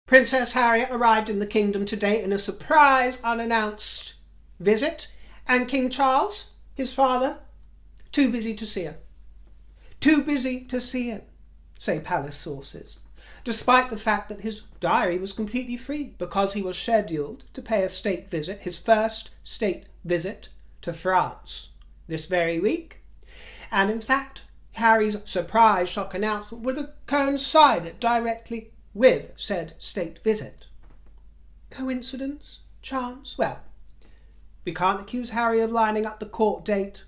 Princess Harriet arrived in the kingdom today in a surprise, unannounced visit, and King Charles, his father, too busy to see her. Too busy to see him, say palace sources, despite the fact that his diary was completely free because he was scheduled to pay a state visit, his first state visit to France this very week. And in fact, Harry's surprise shock announcement would have coincided directly with said state visit. Coincidence? Chance? Well, we can't accuse Harry of lining up the court date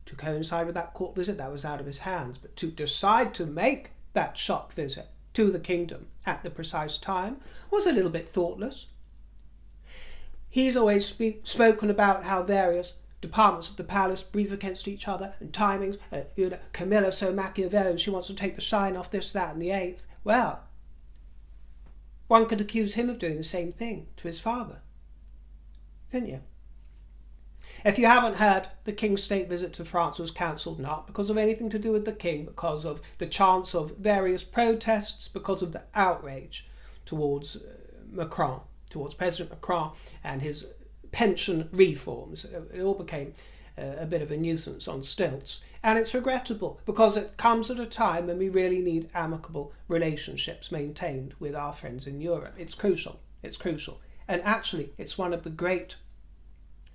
to coincide with that court visit. That was out of his hands. But to decide to make that shock visit to the kingdom at the precise time was a little bit thoughtless. He's always spoken about how various departments of the palace breathe against each other and timings. Camilla's so Machiavellian, she wants to take the shine off this, that and the eighth. Well, one could accuse him of doing the same thing to his father, couldn't you? If you haven't heard, the King's state visit to France was cancelled not because of anything to do with the King, because of the chance of various protests, because of the outrage towards Macron, towards President Macron and his pension reforms. It all became a bit of a nuisance on stilts. And it's regrettable because it comes at a time when we really need amicable relationships maintained with our friends in Europe. It's crucial. It's crucial. And actually, it's one of the great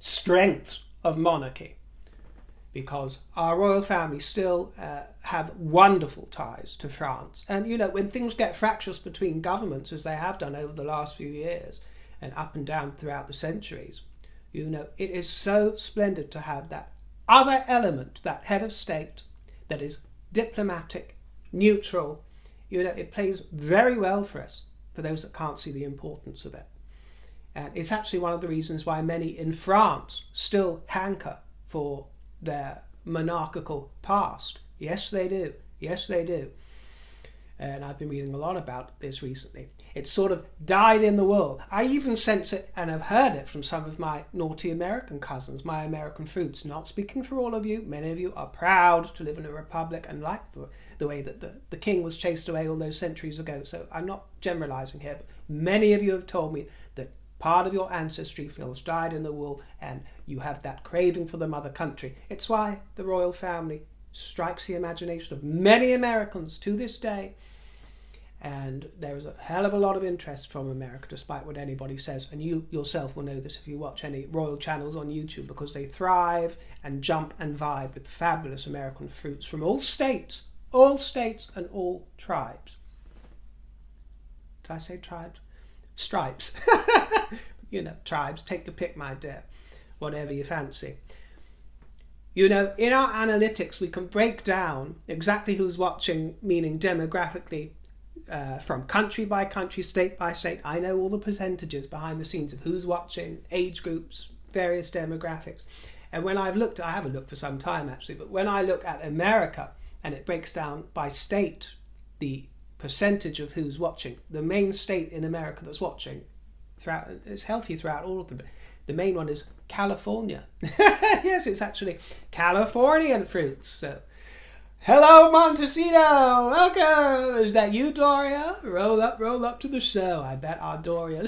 strengths of monarchy, because our royal family still have wonderful ties to France. And, when things get fractious between governments, as they have done over the last few years and up and down throughout the centuries, it is so splendid to have that other element, that head of state that is diplomatic, neutral. It plays very well for us, for those that can't see the importance of it. And it's actually one of the reasons why many in France still hanker for their monarchical past. Yes, they do. Yes, they do. And I've been reading a lot about this recently. It's sort of died in the world. I even sense it and have heard it from some of my naughty American cousins, my American fruits. Not speaking for all of you. Many of you are proud to live in a republic and like the way that the king was chased away all those centuries ago. So I'm not generalizing here, but many of you have told me that part of your ancestry feels dyed in the wool and you have that craving for the mother country. It's why the royal family strikes the imagination of many Americans to this day. And there is a hell of a lot of interest from America, despite what anybody says. And you yourself will know this if you watch any royal channels on YouTube, because they thrive and jump and vibe with fabulous American fruits from all states and all tribes. Did I say tribes? Stripes. Tribes. Take your pick, my dear. Whatever you fancy. In our analytics, we can break down exactly who's watching, meaning demographically, from country by country, state by state. I know all the percentages behind the scenes of who's watching, age groups, various demographics. And when I haven't looked for some time actually, but when I look at America and it breaks down by state, the percentage of who's watching, the main state in America that's watching, it's healthy throughout all of them. The main one is California. Yes, it's actually Californian fruits. So, hello, Montecito. Welcome. Is that you, Doria? Roll up to the show. I bet our Doria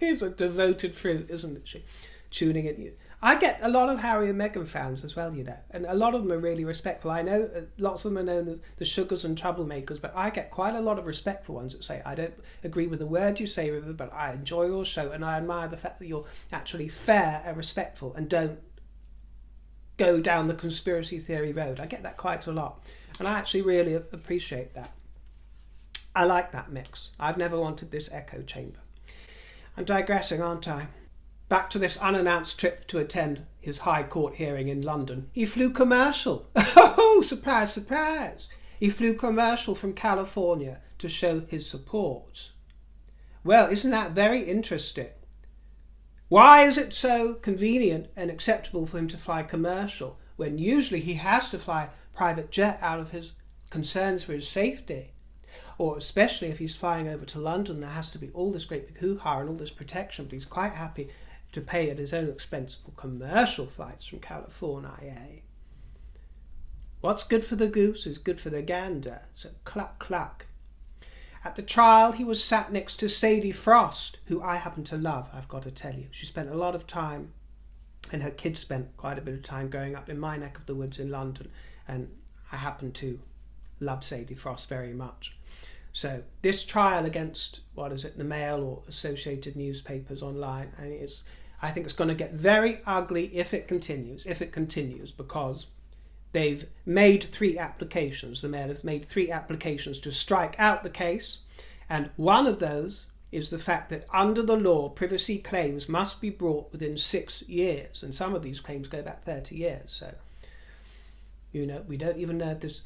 is a devoted fruit, isn't she? Tuning in. I get a lot of Harry and Meghan fans as well, and a lot of them are really respectful. I know lots of them are known as the sugars and troublemakers, but I get quite a lot of respectful ones that say, I don't agree with the word you say, River, but I enjoy your show and I admire the fact that you're actually fair and respectful and don't go down the conspiracy theory road. I get that quite a lot, and I actually really appreciate that. I like that mix. I've never wanted this echo chamber. I'm digressing, aren't I? Back to this unannounced trip to attend his High Court hearing in London. He flew commercial. Oh, surprise, surprise. He flew commercial from California to show his support. Well, isn't that very interesting? Why is it so convenient and acceptable for him to fly commercial when usually he has to fly private jet out of his concerns for his safety? Or especially if he's flying over to London, there has to be all this great big hoo-ha and all this protection, but he's quite happy to pay at his own expense for commercial flights from California. What's good for the goose is good for the gander. So cluck, cluck. At the trial, he was sat next to Sadie Frost, who I happen to love, I've got to tell you. She spent a lot of time, and her kids spent quite a bit of time growing up in my neck of the woods in London, and I happen to love Sadie Frost very much. So this trial against, the Mail or Associated Newspapers online, I think it's going to get very ugly if it continues, because they've made 3 applications. The Mail have made 3 applications to strike out the case, and one of those is the fact that under the law, privacy claims must be brought within 6 years, and some of these claims go back 30 years. So, we don't even know if this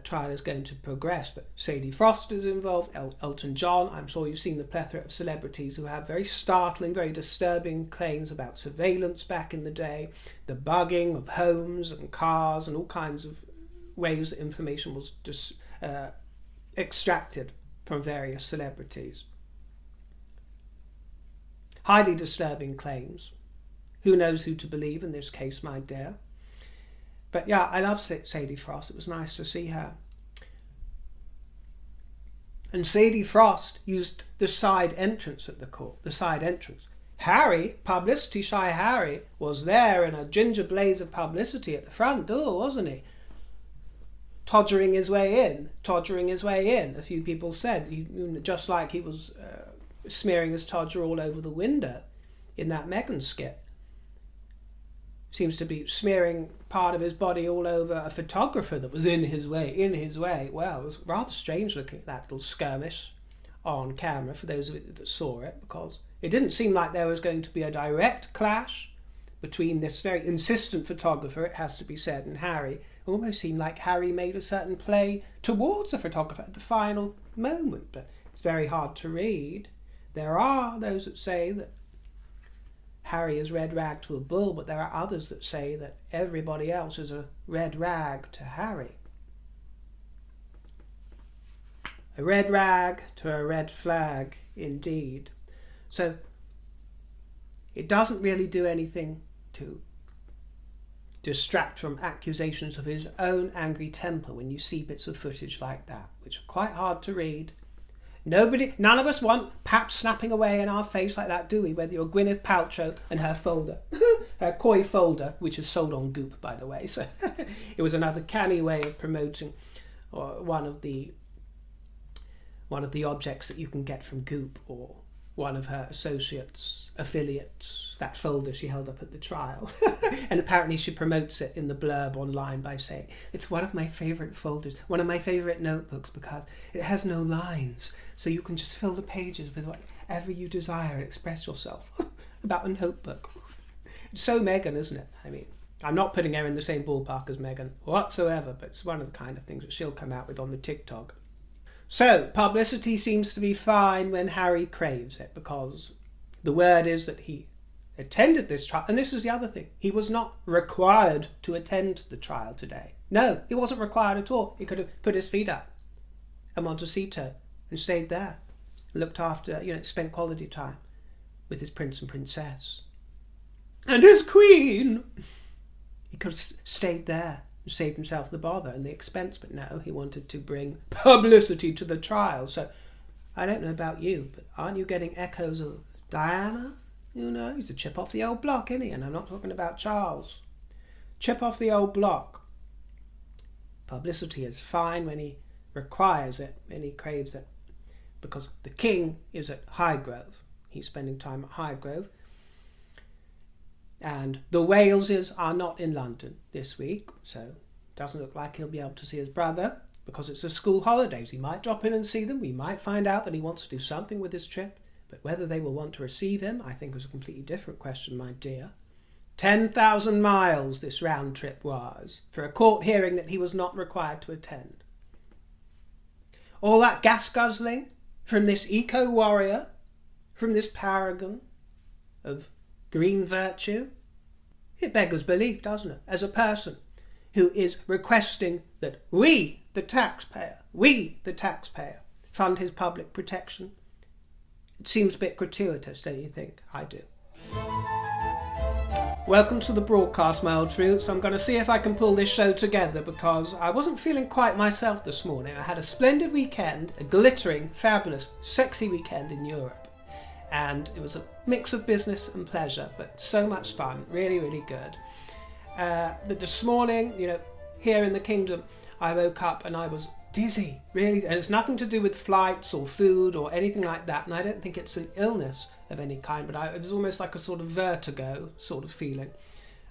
trial is going to progress, but Sadie Frost is involved, Elton John. I'm sure you've seen the plethora of celebrities who have very startling, very disturbing claims about surveillance back in the day, the bugging of homes and cars, and all kinds of ways that information was extracted from various celebrities. Highly disturbing claims. Who knows who to believe in this case, my dear? But yeah, I love Sadie Frost. It was nice to see her. And Sadie Frost used the side entrance at the court, the side entrance. Harry, publicity shy Harry, was there in a ginger blaze of publicity at the front door, wasn't he? Toddering his way in. A few people said, just like he was smearing his todger all over the window in that Meghan skit. Seems to be smearing part of his body all over a photographer that was in his way. Well, it was rather strange looking at that little skirmish on camera for those of you that saw it, because it didn't seem like there was going to be a direct clash between this very insistent photographer, it has to be said, and Harry. It almost seemed like Harry made a certain play towards the photographer at the final moment, but it's very hard to read. There are those that say that Harry is red rag to a bull, but there are others that say that everybody else is a red rag to Harry. A red rag to a red flag, indeed. So it doesn't really do anything to distract from accusations of his own angry temper when you see bits of footage like that, which are quite hard to read. None of us want Pap snapping away in our face like that, do we? Whether you're Gwyneth Paltrow and her folder, her koi folder, which is sold on Goop, by the way. So it was another canny way of promoting one of the objects that you can get from Goop, or one of her affiliates, that folder she held up at the trial. And apparently she promotes it in the blurb online by saying, it's one of my favourite folders, one of my favourite notebooks, because it has no lines, so you can just fill the pages with whatever you desire and express yourself about a notebook. It's so Meghan, isn't it? I mean, I'm not putting her in the same ballpark as Meghan whatsoever, but it's one of the kind of things that she'll come out with on the TikTok. So, publicity seems to be fine when Harry craves it, because the word is that he attended this trial. And this is the other thing. He was not required to attend the trial today. No, he wasn't required at all. He could have put his feet up a Montecito and stayed there. Looked after, spent quality time with his prince and princess. And his queen! He could have stayed there and saved himself the bother and the expense, but no, he wanted to bring publicity to the trial. So, I don't know about you, but aren't you getting echoes of Diana? He's a chip off the old block, isn't he? And I'm not talking about Charles. Chip off the old block. Publicity is fine when he requires it, when he craves it, because the king is at Highgrove. He's spending time at Highgrove. And the Waleses are not in London this week, so it doesn't look like he'll be able to see his brother because it's the school holidays. He might drop in and see them. We might find out that he wants to do something with his trip, but whether they will want to receive him, I think, is a completely different question, my dear. 10,000 miles this round trip was for a court hearing that he was not required to attend. All that gas guzzling from this eco-warrior, from this paragon of green virtue, it beggars belief, doesn't it? As a person who is requesting that we, the taxpayer, fund his public protection. It seems a bit gratuitous, don't you think? I do. Welcome to the broadcast, my old fruits. I'm going to see if I can pull this show together because I wasn't feeling quite myself this morning. I had a splendid weekend, a glittering, fabulous, sexy weekend in Europe. And it was a mix of business and pleasure, but so much fun, really, really good. But this morning, here in the kingdom, I woke up and I was dizzy, really. And it's nothing to do with flights or food or anything like that. And I don't think it's an illness of any kind, but it was almost like a sort of vertigo sort of feeling,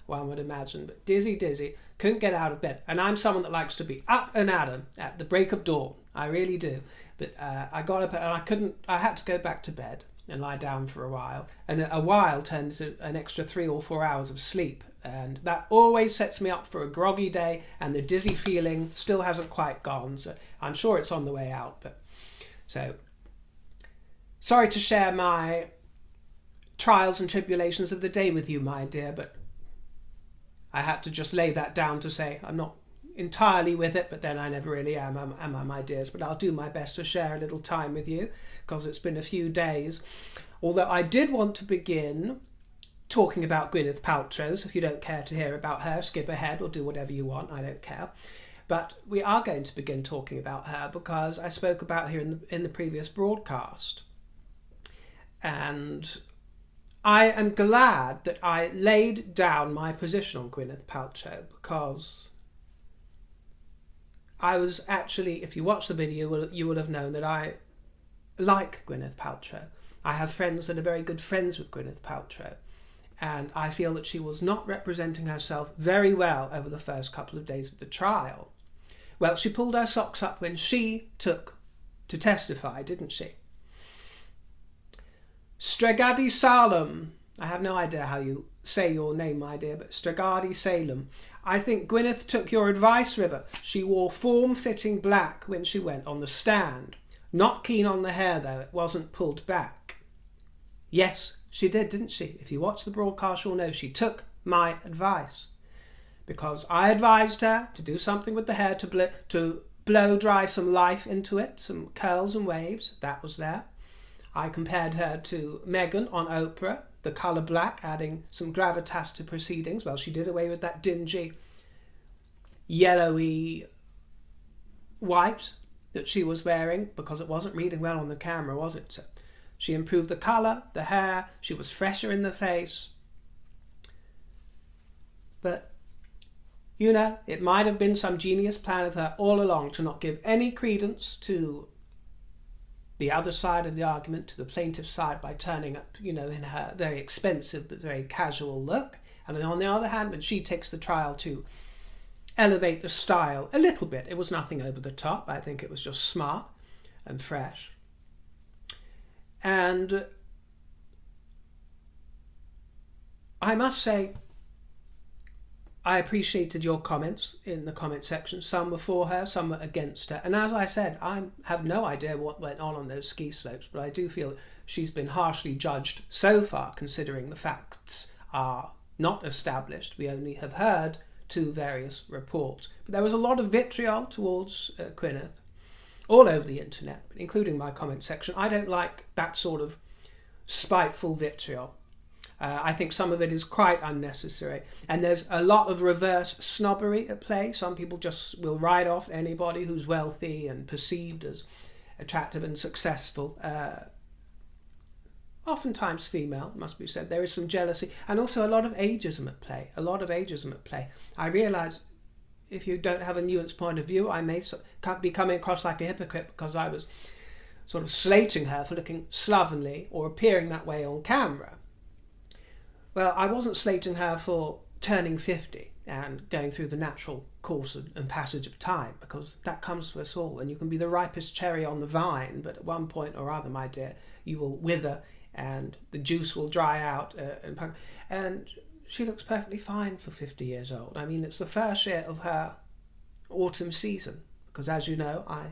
one would imagine. But dizzy, couldn't get out of bed. And I'm someone that likes to be up and at 'em at the break of dawn. I really do. But I got up and I had to go back to bed and lie down for a while. And a while turned into an extra 3 or 4 hours of sleep. And that always sets me up for a groggy day, and the dizzy feeling still hasn't quite gone. So I'm sure it's on the way out. But so sorry to share my trials and tribulations of the day with you, my dear, but I had to just lay that down to say I'm not entirely with it, but then I never really am I, my dears? But I'll do my best to share a little time with you because it's been a few days. Although I did want to begin talking about Gwyneth Paltrow, so if you don't care to hear about her, skip ahead or do whatever you want, I don't care. But we are going to begin talking about her because I spoke about her in the previous broadcast. And I am glad that I laid down my position on Gwyneth Paltrow because I was actually, if you watch the video, you will have known that I like Gwyneth Paltrow. I have friends that are very good friends with Gwyneth Paltrow. And I feel that she was not representing herself very well over the first couple of days of the trial. Well, she pulled her socks up when she took to testify, didn't she? Stragadi Salem. I have no idea how you say your name, my dear, but Stragadi Salem. I think Gwyneth took your advice, River. She wore form-fitting black when she went on the stand. Not keen on the hair, though. It wasn't pulled back. Yes, she did, didn't she? If you watch the broadcast, you'll know she took my advice. Because I advised her to do something with the hair to blow dry some life into it, some curls and waves. That was there. I compared her to Meghan on Oprah, the colour black, adding some gravitas to proceedings. Well, she did away with that dingy, yellowy white that she was wearing because it wasn't reading well on the camera, was it? So she improved the colour, the hair, she was fresher in the face. But, it might have been some genius plan of her all along to not give any credence to the other side of the argument, to the plaintiff's side, by turning up, in her very expensive but very casual look. And on the other hand, when she takes the trial to elevate the style a little bit, it was nothing over the top. I think it was just smart and fresh. And I must say, I appreciated your comments in the comment section. Some were for her, some were against her. And as I said, I have no idea what went on those ski slopes, but I do feel she's been harshly judged so far, considering the facts are not established. We only have heard 2 various reports. But there was a lot of vitriol towards Gwyneth all over the internet, including my comment section. I don't like that sort of spiteful vitriol. I think some of it is quite unnecessary. And there's a lot of reverse snobbery at play. Some people just will write off anybody who's wealthy and perceived as attractive and successful. Oftentimes female, must be said. There is some jealousy and also a lot of ageism at play. I realise if you don't have a nuanced point of view, I may be coming across like a hypocrite because I was sort of slating her for looking slovenly or appearing that way on camera. Well, I wasn't slating her for turning 50 and going through the natural course and passage of time, because that comes to us all, and you can be the ripest cherry on the vine, but at one point or other, my dear, you will wither and the juice will dry out. And she looks perfectly fine for 50 years old. I mean, it's the first year of her autumn season, because as you know, I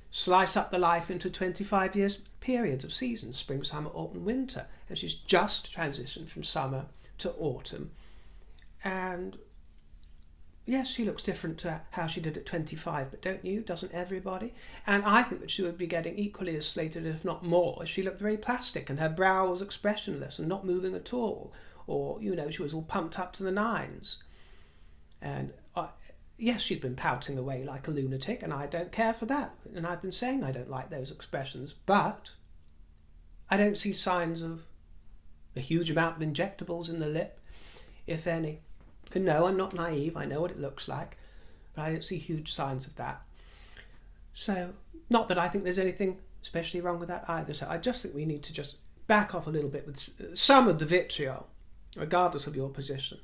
slice up the life into 25 years periods of seasons: spring, summer, autumn, winter. And she's just transitioned from summer to autumn. And yes, she looks different to how she did at 25, but don't you? Doesn't everybody? And I think that she would be getting equally as slated, if not more, as she looked very plastic and her brow was expressionless and not moving at all. or, you know, she was all pumped up to the nines. And yes, she'd been pouting away like a lunatic, and I don't care for that. And I've been saying I don't like those expressions, but I don't see signs of a huge amount of injectables in the lip, if any. And no, I'm not naive, I know what it looks like, but I don't see huge signs of that. So, not that I think there's anything especially wrong with that either. So I just think we need to just back off a little bit with some of the vitriol, regardless of your position.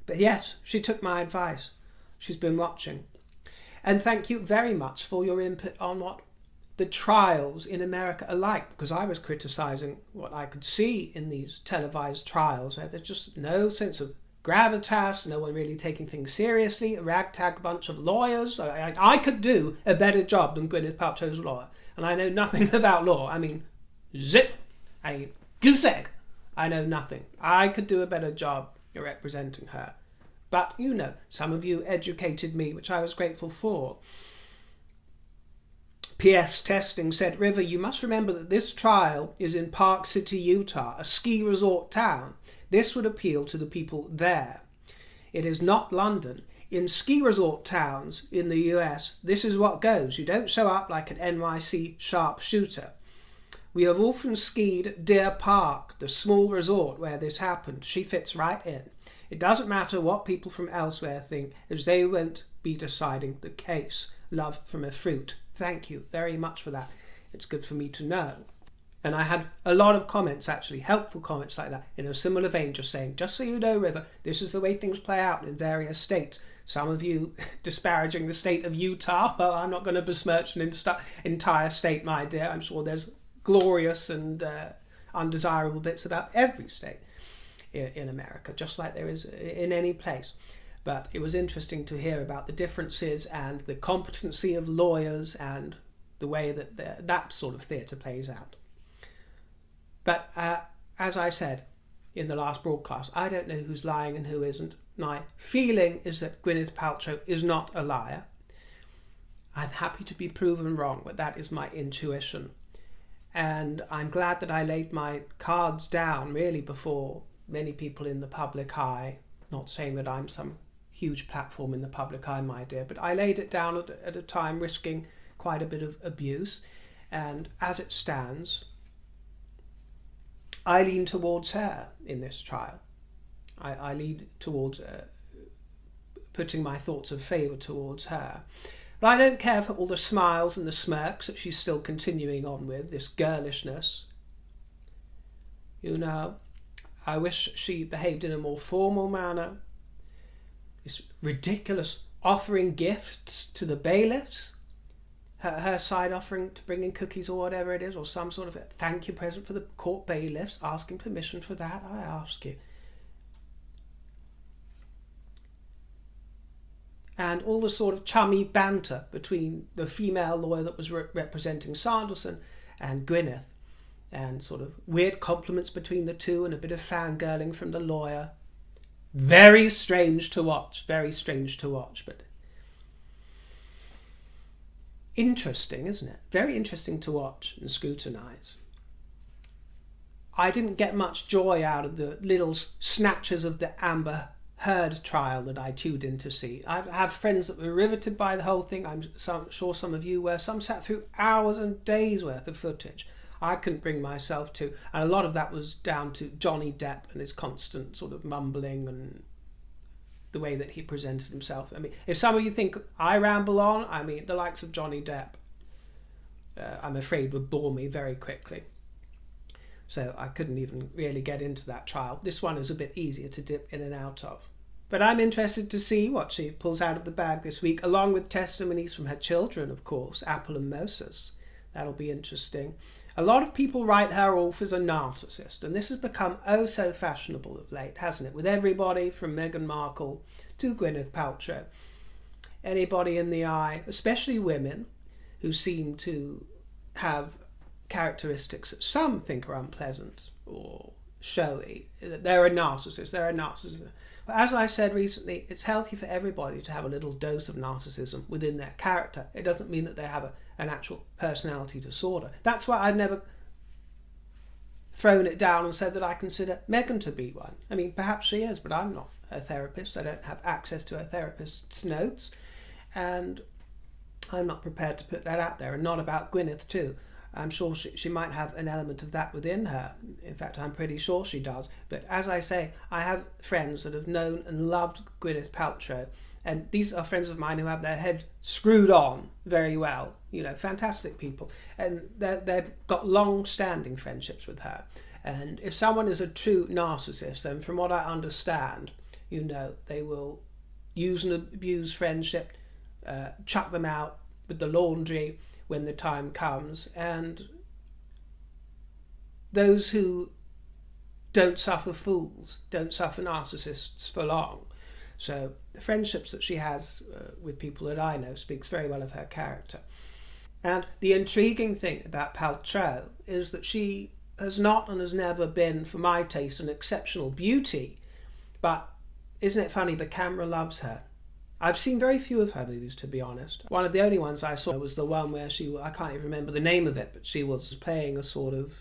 But yes, she took my advice. She's been watching. And thank you very much for your input on what the trials in America are like, because I was criticising what I could see in these televised trials, where there's just no sense of gravitas, no one really taking things seriously, a ragtag bunch of lawyers. I could do a better job than Gwyneth Paltrow's lawyer, and I know nothing about law. I mean, zip, a goose egg. I know nothing. I could do a better job representing her. But, you know, some of you educated me, which I was grateful for. P.S. Testing said, River, you must remember that this trial is in Park City, Utah, a ski resort town. This would appeal to the people there. It is not London. In ski resort towns in the US, this is what goes. You don't show up like an NYC sharpshooter. We have often skied at Deer Park, the small resort where this happened. She fits right in. It doesn't matter what people from elsewhere think, as they won't be deciding the case. Love from a fruit. Thank you very much for that. It's good for me to know. And I had a lot of comments, actually, helpful comments like that, in a similar vein, just saying, just so you know, River, this is the way things play out in various states. Some of you disparaging the state of Utah. Well, I'm not going to besmirch an entire state, my dear. I'm sure there's glorious and undesirable bits about every state in America, just like there is in any place. But it was interesting to hear about the differences and the competency of lawyers and the way that that sort of theatre plays out. But as I said in the last broadcast, I don't know who's lying and who isn't. My feeling is that Gwyneth Paltrow is not a liar. I'm happy to be proven wrong, but that is my intuition. And I'm glad that I laid my cards down really before many people in the public eye. Not saying that I'm some huge platform in the public eye, my dear, but I laid it down at a time risking quite a bit of abuse. And as it stands, I lean towards her in this trial. I lean towards putting my thoughts of favour towards her. But I don't care for all the smiles and the smirks that she's still continuing on with, this girlishness. You know, I wish she behaved in a more formal manner. This ridiculous offering gifts to the bailiffs. Her side offering to bring in cookies or whatever it is, or some sort of a thank you present for the court bailiffs, asking permission for that, I ask you. And all the sort of chummy banter between the female lawyer that was representing Sanderson and Gwyneth, and sort of weird compliments between the two and a bit of fangirling from the lawyer. Very strange to watch, but interesting, isn't it? Very interesting to watch and scrutinise. I didn't get much joy out of the little snatches of the Amber Heard trial that I tuned in to see. I have friends that were riveted by the whole thing. I'm sure some of you were. Some sat through hours and days worth of footage. I couldn't bring myself to, and a lot of that was down to Johnny Depp and his constant sort of mumbling and the way that he presented himself. I mean, if some of you think I ramble on, I mean, the likes of Johnny Depp, I'm afraid would bore me very quickly. So I couldn't even really get into that trial. This one is a bit easier to dip in and out of. But I'm interested to see what she pulls out of the bag this week, along with testimonies from her children, of course, Apple and Moses. That'll be interesting. A lot of people write her off as a narcissist, and this has become oh so fashionable of late, hasn't it? With everybody from Meghan Markle to Gwyneth Paltrow. Anybody in the eye, especially women, who seem to have characteristics that some think are unpleasant or showy. They're a narcissist. But as I said recently, it's healthy for everybody to have a little dose of narcissism within their character. It doesn't mean that they have an actual personality disorder. That's why I've never thrown it down and said that I consider Meghan to be one. I mean, perhaps she is, but I'm not her therapist. I don't have access to her therapist's notes, and I'm not prepared to put that out there, and not about Gwyneth too. I'm sure she might have an element of that within her. In fact, I'm pretty sure she does. But as I say, I have friends that have known and loved Gwyneth Paltrow, and these are friends of mine who have their head screwed on very well, you know, fantastic people, and they've got long-standing friendships with her. And if someone is a true narcissist, then from what I understand, you know, they will use and abuse friendship, chuck them out with the laundry when the time comes, and those who don't suffer fools don't suffer narcissists for long. So the friendships that she has with people that I know speaks very well of her character. And the intriguing thing about Paltrow is that she has not and has never been, for my taste, an exceptional beauty, but isn't it funny, the camera loves her. I've seen very few of her movies, to be honest. One of the only ones I saw was the one where I can't even remember the name of it, but she was playing a sort of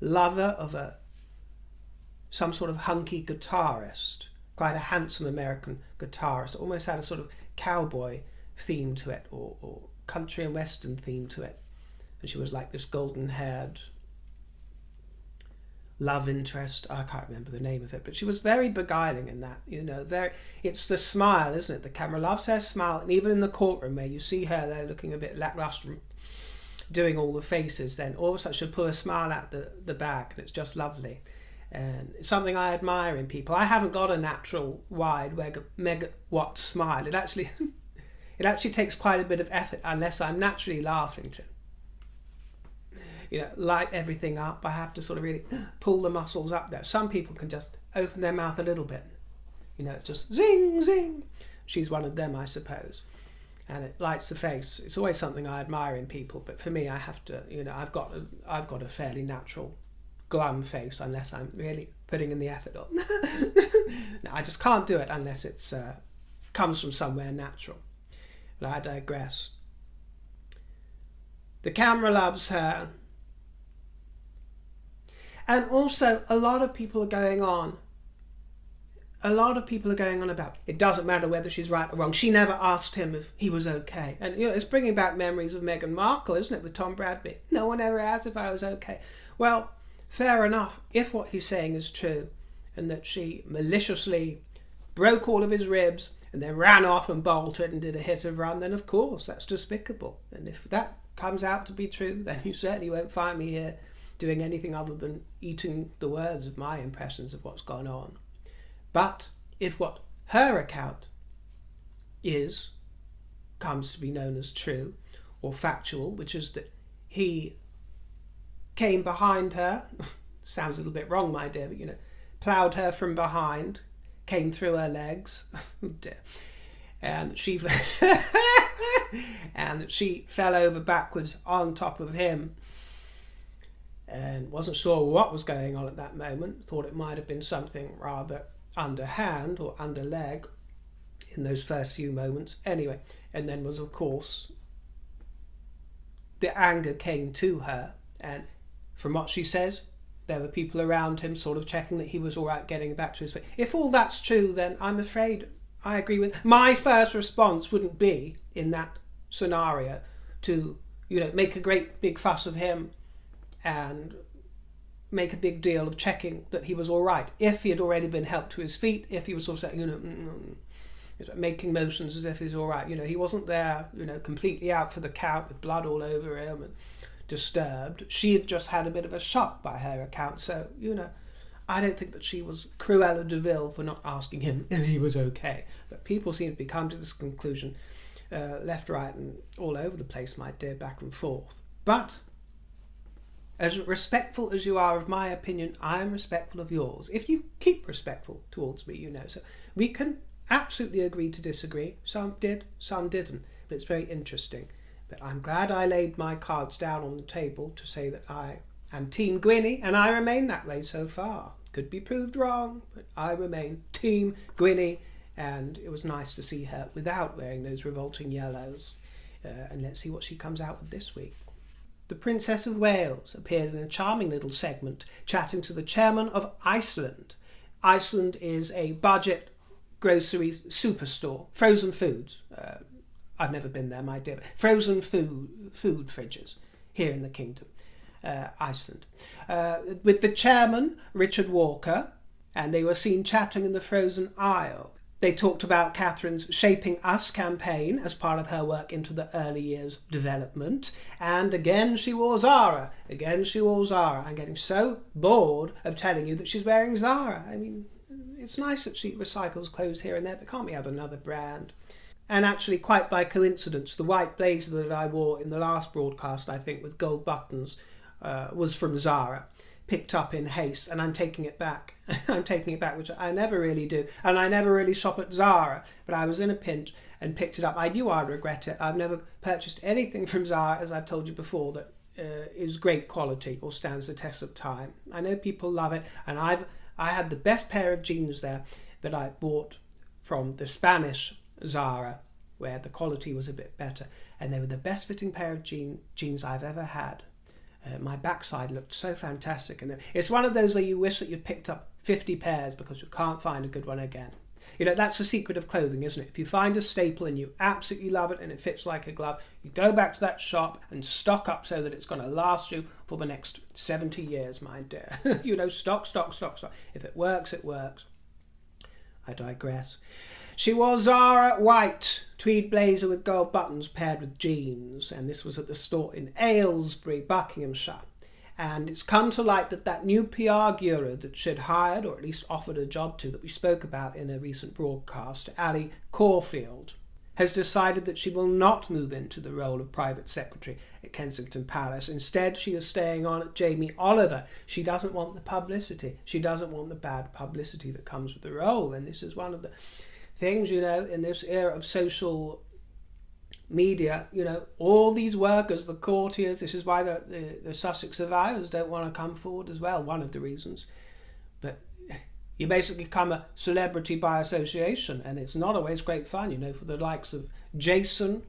lover of some sort of hunky guitarist, quite a handsome American guitarist. It almost had a sort of cowboy theme to it, or country and western theme to it. And she was like this golden-haired love interest. I can't remember the name of it, but she was very beguiling in that, you know. It's the smile, isn't it? The camera loves her smile, and even in the courtroom where you see her there looking a bit lackluster, doing all the faces, then all of a sudden she'll pull a smile out the back, and it's just lovely. And it's something I admire in people. I haven't got a natural wide megawatt smile. It actually takes quite a bit of effort unless I'm naturally laughing to, you know, light everything up. I have to sort of really pull the muscles up there. Some people can just open their mouth a little bit. You know, it's just zing, zing. She's one of them, I suppose. And it lights the face. It's always something I admire in people. But for me, I have to, you know, I've got a fairly natural glum face unless I'm really putting in the effort on. No, I just can't do it unless it's comes from somewhere natural. But I digress. The camera loves her. And also, a lot of people are going on about, it doesn't matter whether she's right or wrong. She never asked him if he was okay. And, you know, it's bringing back memories of Meghan Markle, isn't it, with Tom Bradby? No one ever asked if I was okay. Well, fair enough, if what he's saying is true, and that she maliciously broke all of his ribs and then ran off and bolted and did a hit and run, then of course that's despicable. And if that comes out to be true, then you certainly won't find me here doing anything other than eating the words of my impressions of what's gone on. But if what her account comes to be known as true or factual, which is that he came behind her, sounds a little bit wrong, my dear, but you know, ploughed her from behind, came through her legs, and she fell over backwards on top of him, and wasn't sure what was going on at that moment, thought it might have been something rather underhand or underleg in those first few moments. Anyway, and then was, of course, the anger came to her, and from what she says, there were people around him sort of checking that he was all right, getting back to his feet. If all that's true, then I'm afraid I agree with... My first response wouldn't be, in that scenario, to, you know, make a great big fuss of him and make a big deal of checking that he was all right. If he had already been helped to his feet, if he was sort of saying, you know, making motions as if he's all right. You know, he wasn't there, you know, completely out for the count with blood all over him and disturbed. She had just had a bit of a shock by her account. So, you know, I don't think that she was Cruella de Vil for not asking him if he was okay. But people seem to be coming to this conclusion, left, right, and all over the place, my dear, back and forth. But as respectful as you are of my opinion, I am respectful of yours. If you keep respectful towards me, you know. So we can absolutely agree to disagree. Some did, some didn't. But it's very interesting. But I'm glad I laid my cards down on the table to say that I am Team Gwynny, and I remain that way so far. Could be proved wrong, but I remain Team Gwynny, and it was nice to see her without wearing those revolting yellows. And let's see what she comes out with this week. The Princess of Wales appeared in a charming little segment chatting to the chairman of Iceland. Iceland is a budget grocery superstore, frozen foods. I've never been there, my dear. Frozen food fridges here in the kingdom, Iceland. With the chairman, Richard Walker, and they were seen chatting in the frozen aisle. They talked about Catherine's Shaping Us campaign as part of her work into the early years development. And again she wore Zara. Again she wore Zara. I'm getting so bored of telling you that she's wearing Zara. I mean, it's nice that she recycles clothes here and there, but can't we have another brand? And actually, quite by coincidence, the white blazer that I wore in the last broadcast, I think, with gold buttons, was from Zara. Picked up in haste, and I'm taking it back. I'm taking it back, which I never really do. And I never really shop at Zara, but I was in a pinch and picked it up. I knew I'd regret it. I've never purchased anything from Zara, as I've told you before, that is great quality or stands the test of time. I know people love it, and I had the best pair of jeans there that I bought from the Spanish Zara, where the quality was a bit better, and they were the best fitting pair of jeans I've ever had. My backside looked so fantastic, and it's one of those where you wish that you'd picked up 50 pairs because you can't find a good one again. You know, that's the secret of clothing, isn't it? If you find a staple and you absolutely love it and it fits like a glove, you go back to that shop and stock up so that it's going to last you for the next 70 years, my dear. You know, stock. If it works, it works. I digress. She wore Zara white tweed blazer with gold buttons paired with jeans, and this was at the store in Aylesbury, Buckinghamshire. And it's come to light that that new PR guru that she'd hired, or at least offered a job to, that we spoke about in a recent broadcast, Ali Caulfield, has decided that she will not move into the role of private secretary at Kensington Palace. Instead, she is staying on at Jamie Oliver. She doesn't want the publicity. She doesn't want the bad publicity that comes with the role. And this is one of the things, you know, in this era of social media, you know, all these workers, the courtiers, this is why the Sussex survivors don't want to come forward as well, one of the reasons. But you basically become a celebrity by association, and it's not always great fun, you know, for the likes of Jason.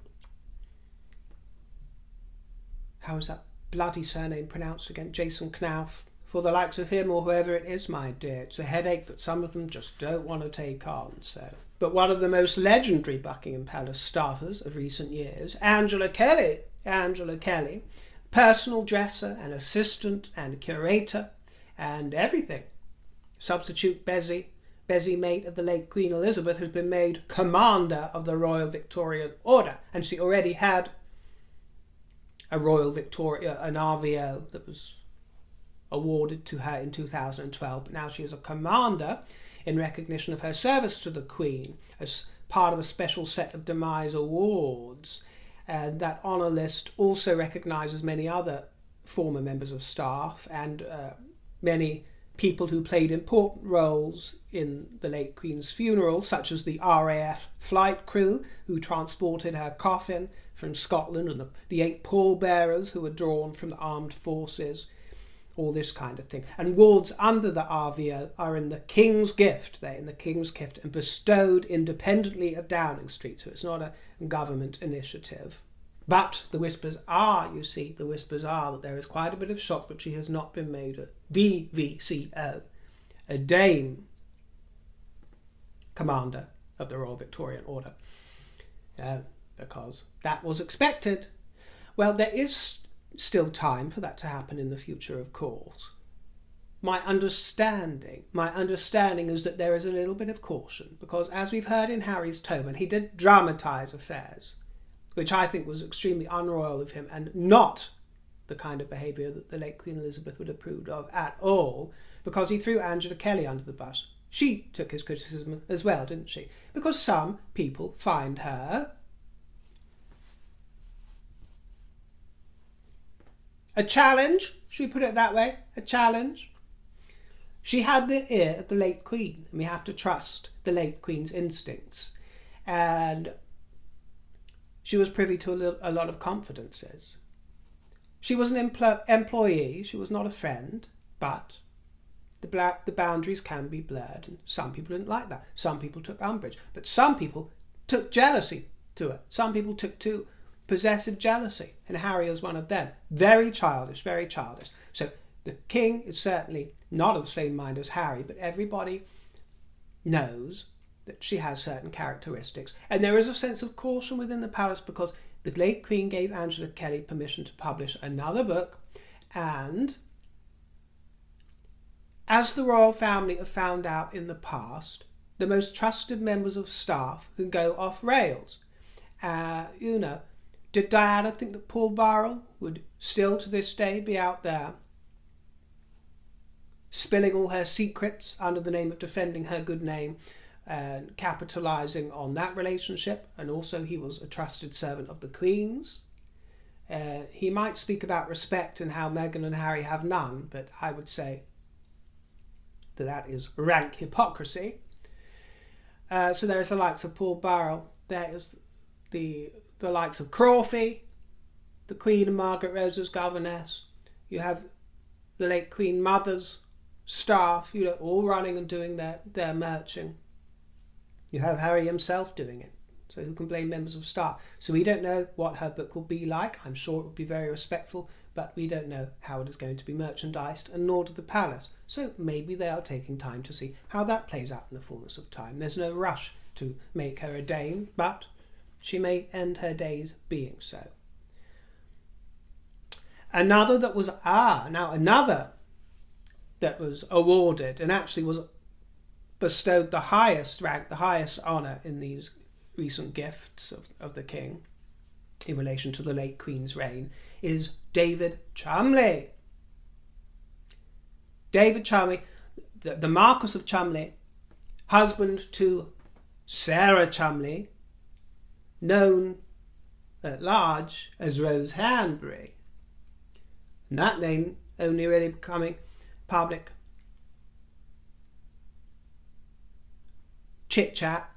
How is that bloody surname pronounced again? Jason Knauf. For the likes of him or whoever it is, my dear, it's a headache that some of them just don't want to take on, so. But one of the most legendary Buckingham Palace staffers of recent years, Angela Kelly, personal dresser and assistant and curator and everything. Substitute Bezzy mate of the late Queen Elizabeth, has been made Commander of the Royal Victorian Order, and she already had a Royal Victoria, an RVO that was awarded to her in 2012, but now she is a commander in recognition of her service to the Queen as part of a special set of demise awards. And that honour list also recognises many other former members of staff and many people who played important roles in the late Queen's funeral, such as the RAF flight crew who transported her coffin from Scotland, and the 8 pallbearers who were drawn from the armed forces, all this kind of thing. And wards under the RVO are in the King's Gift. They're in the King's Gift and bestowed independently at Downing Street, so it's not a government initiative. But the whispers are, you see, that there is quite a bit of shock that she has not been made a DVCO, a Dame Commander of the Royal Victorian Order, because that was expected. Well, there is still time for that to happen in the future, of course. My understanding is that there is a little bit of caution, because as we've heard in Harry's tome, and he did dramatise affairs, which I think was extremely unroyal of him and not the kind of behaviour that the late Queen Elizabeth would approve of at all, because he threw Angela Kelly under the bus. She took his criticism as well, didn't she? Because some people find her a challenge, should we put it that way? A challenge. She had the ear of the late Queen, and we have to trust the late Queen's instincts. And she was privy to a lot of confidences. She was an employee, she was not a friend, but the boundaries can be blurred, and some people didn't like that. Some people took umbrage, but some people took jealousy to her. Some people took to possessive jealousy, and Harry is one of them. Very childish, very childish. So the king is certainly not of the same mind as Harry, but everybody knows that she has certain characteristics. And there is a sense of caution within the palace because the late Queen gave Angela Kelly permission to publish another book, and as the royal family have found out in the past, the most trusted members of staff can go off rails. Did Diana think that Paul Burrell would still to this day be out there spilling all her secrets under the name of defending her good name and capitalising on that relationship? And also he was a trusted servant of the Queen's. He might speak about respect and how Meghan and Harry have none, but I would say that is rank hypocrisy. So there's the likes of Paul Burrell. There is the likes of Crawfey, the Queen and Margaret Rosa's governess. You have the late Queen Mother's staff, all running and doing their merching. You have Harry himself doing it. So who can blame members of staff? So we don't know what her book will be like. I'm sure it will be very respectful, but we don't know how it is going to be merchandised, and nor to the palace. So maybe they are taking time to see how that plays out in the fullness of time. There's no rush to make her a dame, but she may end her days being so. Another that was awarded and actually was bestowed the highest rank, the highest honour in these recent gifts of the king in relation to the late Queen's reign is David Cholmondeley. David Cholmondeley, the Marquis of Cholmondeley, husband to Sarah Cholmondeley, known at large as Rose Hanbury. And that name only really becoming public chit-chat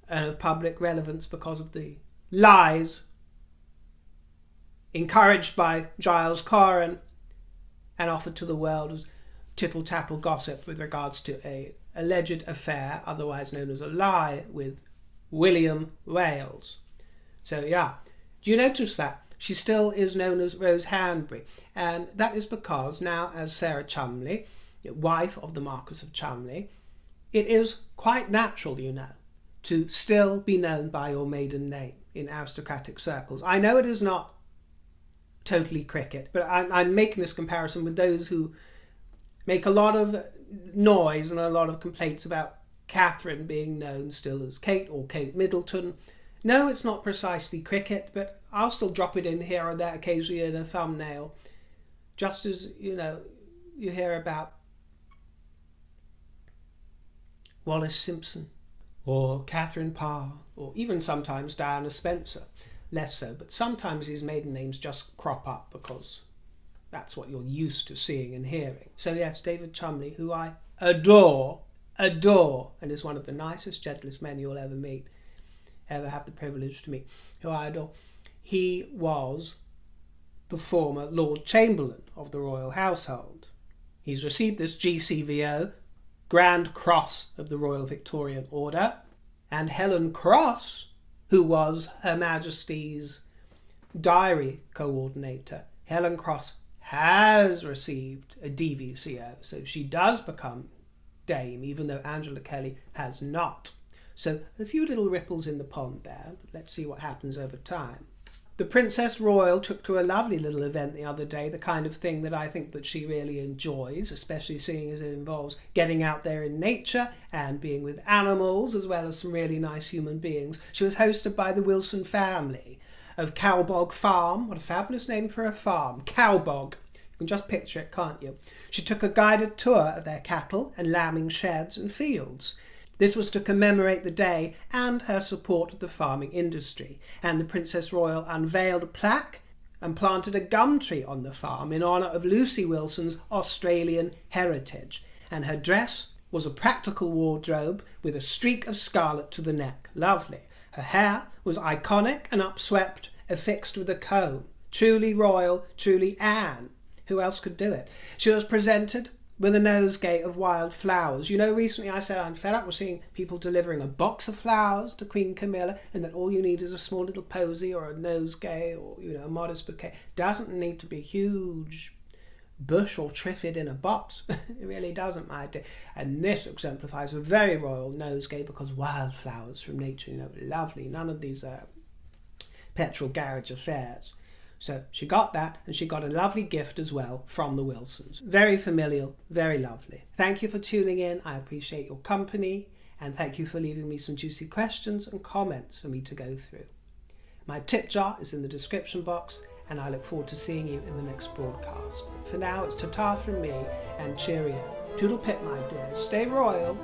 and of public relevance because of the lies encouraged by Giles Corran and offered to the world as tittle-tattle gossip with regards to a alleged affair, otherwise known as a lie, with William Wales. So yeah, do you notice that? She still is known as Rose Hanbury, and that is because now, as Sarah Cholmondeley, wife of the Marquis of Cholmondeley, it is quite natural, to still be known by your maiden name in aristocratic circles. I know it is not totally cricket, but I'm making this comparison with those who make a lot of noise and a lot of complaints about Catherine being known still as Kate or Kate Middleton. No, it's not precisely cricket, but I'll still drop it in here and there occasionally in a thumbnail. Just as, you hear about Wallace Simpson or Catherine Parr or even sometimes Diana Spencer. Less so, but sometimes these maiden names just crop up because that's what you're used to seeing and hearing. So yes, David Cholmondeley, who I adore, and is one of the nicest, gentlest men you'll ever have the privilege to meet, who I adore. He was the former Lord Chamberlain of the royal household. He's received this GCVO, Grand Cross of the Royal Victorian Order, and Helen Cross, who was Her Majesty's diary coordinator. Helen Cross has received a DVCO, so she does become Dame, even though Angela Kelly has not. So a few little ripples in the pond there, but let's see what happens over time. The Princess Royal took to a lovely little event the other day, the kind of thing that I think that she really enjoys, especially seeing as it involves getting out there in nature and being with animals, as well as some really nice human beings. She was hosted by the Wilson family of Cowbog Farm. What a fabulous name for a farm, Cowbog. You can just picture it, can't you? She took a guided tour of their cattle and lambing sheds and fields. This was to commemorate the day and her support of the farming industry, and the Princess Royal unveiled a plaque and planted a gum tree on the farm in honour of Lucy Wilson's Australian heritage, and her dress was a practical wardrobe with a streak of scarlet to the neck. Lovely. Her hair was iconic and upswept, affixed with a comb. Truly royal, truly Anne. Who else could do it? She was presented with a nosegay of wild flowers. You know, recently I said I'm fed up with seeing people delivering a box of flowers to Queen Camilla, and that all you need is a small little posy or a nosegay or, you know, a modest bouquet. Doesn't need to be huge bush or triffid in a box. It really doesn't, my dear. And this exemplifies a very royal nosegay, because wildflowers from nature, you know, lovely. None of these petrol garage affairs. So she got that, and she got a lovely gift as well from the Wilsons. Very familial, very lovely. Thank you for tuning in. I appreciate your company, and thank you for leaving me some juicy questions and comments for me to go through. My tip jar is in the description box, and I look forward to seeing you in the next broadcast. For now, it's ta-ta from me, and cheerio. Toodle pip, my dear. Stay royal.